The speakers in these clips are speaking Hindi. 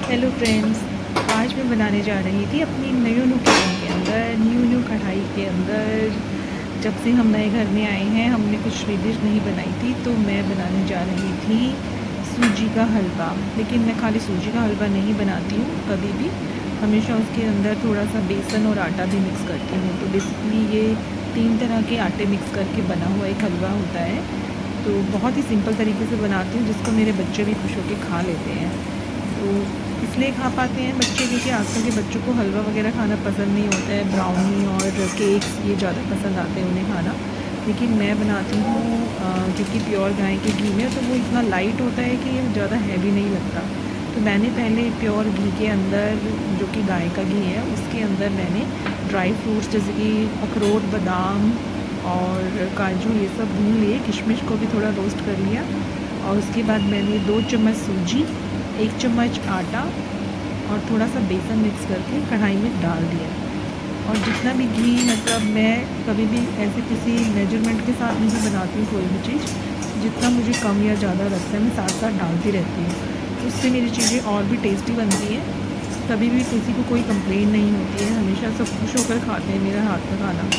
हेलो फ्रेंड्स, आज मैं बनाने जा रही थी अपनी न्यू किचन के अंदर, न्यू कढ़ाई के अंदर। जब से हम नए घर में आए हैं हमने कुछ भी डिश नहीं बनाई थी, तो मैं बनाने जा रही थी सूजी का हलवा। लेकिन मैं खाली सूजी का हलवा नहीं बनाती हूँ कभी भी, हमेशा उसके अंदर थोड़ा सा बेसन और आटा भी मिक्स करती हूँ। तो बेसिकली ये 3 तरह के आटे मिक्स करके बना हुआ एक हलवा होता है। तो बहुत ही सिंपल तरीके से बनाती हूँ, जिसको मेरे बच्चे भी खुश होकर खा लेते हैं। तो इसलिए खा पाते हैं बच्चे, क्योंकि आजकल के बच्चों को हलवा वगैरह खाना पसंद नहीं होता है। ब्राउनी और केक्स ये ज़्यादा पसंद आते हैं उन्हें खाना। लेकिन मैं बनाती हूँ क्योंकि प्योर गाय के घी में, तो वो इतना लाइट होता है कि ये ज़्यादा हैवी नहीं लगता। तो मैंने पहले प्योर घी के अंदर, जो कि गाय का घी है, उसके अंदर मैंने ड्राई फ्रूट्स जैसे कि अखरोट, बादाम और काजू ये सब भून लिए। किशमिश को भी थोड़ा रोस्ट कर लिया। और उसके बाद मैंने 2 चम्मच सूजी, 1 चम्मच आटा और थोड़ा सा बेसन मिक्स करके कढ़ाई में डाल दिया। और जितना भी घी, मतलब मैं कभी भी ऐसे किसी मेजरमेंट के साथ नहीं बनाती हूँ कोई भी चीज़। जितना मुझे कम या ज़्यादा लगता है मैं साथ साथ डालती रहती हूँ। उससे मेरी चीज़ें और भी टेस्टी बनती हैं। कभी भी किसी को कोई कंप्लेन नहीं होती है, हमेशा सब खुश होकर खाते हैं मेरा हाथ का खाना।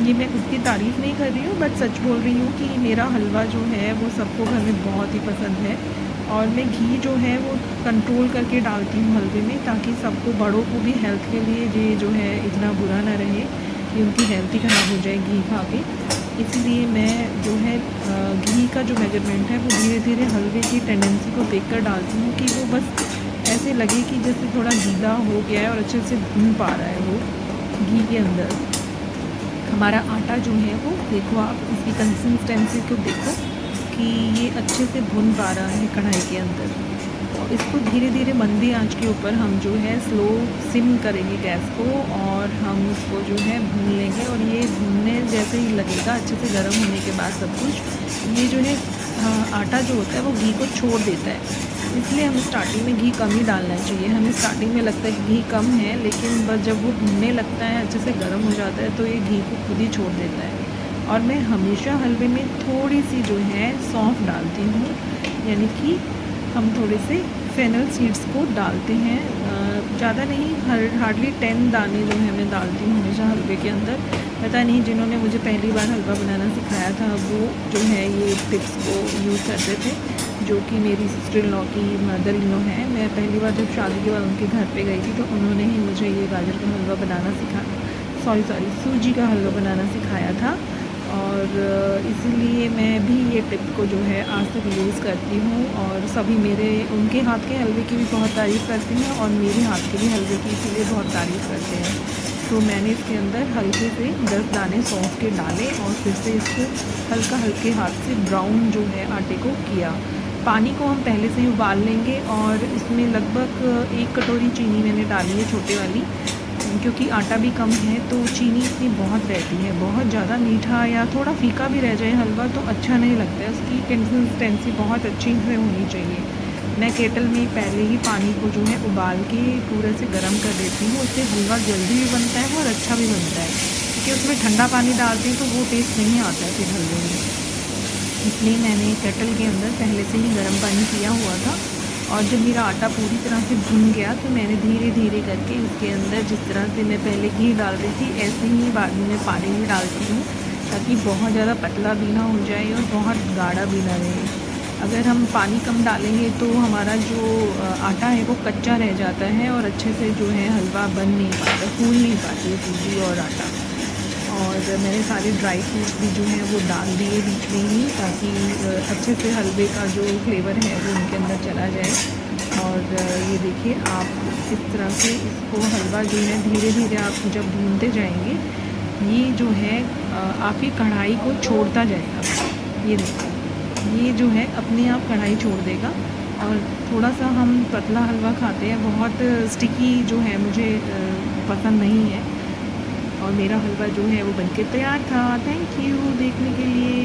ये मैं उसकी तारीफ़ नहीं कर रही हूँ, बट सच बोल रही हूँ कि मेरा हलवा जो है वो सबको घर में बहुत ही पसंद है। और मैं घी जो है वो कंट्रोल करके डालती हूँ हलवे में, ताकि सबको, बड़ों को भी हेल्थ के लिए ये जो है इतना बुरा ना रहे कि उनकी हेल्थ ही ख़राब हो जाए घी खा के। इसीलिए मैं जो है घी का जो मेजरमेंट है वो धीरे धीरे हलवे की टेंडेंसी को देखकर डालती हूँ, कि वो बस ऐसे लगे कि जैसे थोड़ा गीला हो गया है और अच्छे से भून पा रहा है वो घी के अंदर। हमारा आटा जो है वो देखो, आप इसकी कंसिस्टेंसी को देखो कि ये अच्छे से भुन पा रहा है कढ़ाई के अंदर। और इसको धीरे धीरे मंदी आंच के ऊपर हम जो है स्लो सिम करेंगे गैस को, और हम इसको जो है भून लेंगे। और ये भूनने जैसे ही लगेगा, अच्छे से गर्म होने के बाद सब कुछ, ये जो है आटा जो होता है वो घी को छोड़ देता है। इसलिए हमें स्टार्टिंग में घी कम ही डालना चाहिए। हमें स्टार्टिंग में लगता है कि घी कम है, लेकिन बस जब वो भुनने लगता है, अच्छे से गर्म हो जाता है, तो ये घी को खुद ही छोड़ देता है। और मैं हमेशा हलवे में थोड़ी सी जो है सौंफ डालती हूँ, यानी कि हम थोड़े से फेनल सीड्स को डालते हैं। ज़्यादा नहीं, हार्डली 10 दाने जो है मैं डालती हूँ हमेशा हलवे के अंदर। पता नहीं, जिन्होंने मुझे पहली बार हलवा बनाना सिखाया था वो जो है ये टिप्स को यूज़ करते थे, जो कि मेरी सिस्टर इन लॉ की मदर इन लॉ है। मैं पहली बार जब शादी के बाद उनके घर पे गई थी, तो उन्होंने ही मुझे ये गाजर का हलवा बनाना सूजी का हलवा बनाना सिखाया था। और इसीलिए मैं भी ये टिप को जो है आज तक यूज़ करती हूँ। और सभी मेरे, उनके हाथ के हलवे की भी बहुत तारीफ़ करते हैं, और मेरे हाथ के भी हलवे की इसीलिए बहुत तारीफ़ करते हैं। तो मैंने इसके अंदर हल्के से 10 दाने सौंफ के डाले, और फिर से इसको हल्के हाथ से ब्राउन जो है आटे को किया। पानी को हम पहले से ही उबाल लेंगे, और इसमें लगभग 1 कटोरी चीनी मैंने डाली है, छोटे वाली, क्योंकि आटा भी कम है तो चीनी इतनी बहुत रहती है। बहुत ज़्यादा मीठा या थोड़ा फीका भी रह जाए हलवा तो अच्छा नहीं लगता है, उसकी कंसिस्टेंसी बहुत अच्छी से होनी चाहिए। मैं केटल में पहले ही पानी को जो है उबाल के पूरे से गर्म कर देती हूँ, उससे हलवा जल्दी भी बनता है और अच्छा भी बनता है। क्योंकि उसमें ठंडा पानी डालती हूँ तो वो टेस्ट नहीं आता है फिर हलवे में। इसलिए मैंने केटल के अंदर पहले से ही गर्म पानी किया हुआ था। और जब मेरा आटा पूरी तरह से भुन गया, तो मैंने धीरे धीरे करके इसके अंदर, जिस तरह से मैं पहले घी डाल रही थी, ऐसे ही बाद में पानी भी डालती हूँ, ताकि बहुत ज़्यादा पतला भी ना हो जाए और बहुत गाढ़ा भी ना रहे। अगर हम पानी कम डालेंगे तो हमारा जो आटा है वो कच्चा रह जाता है, और अच्छे से जो है हलवा बन नहीं पाता, फूल नहीं पाती है सूजी और आटा। और मैंने सारे ड्राई फ्रूट्स भी जो हैं वो डाल दिए बीच में ही, ताकि अच्छे से हलवे का जो फ्लेवर है वो उनके अंदर चला जाए। और ये देखिए, आप इस तरह से इसको हलवा जो है धीरे धीरे आप जब भूनते जाएंगे, ये जो है आपकी कढ़ाई को छोड़ता जाएगा। ये देखो, ये जो है अपने आप कढ़ाई छोड़ देगा। और थोड़ा सा हम पतला हलवा खाते हैं, बहुत स्टिकी जो है मुझे पसंद नहीं है। और मेरा हलवा जो है वो बनके तैयार था। थैंक यू देखने के लिए।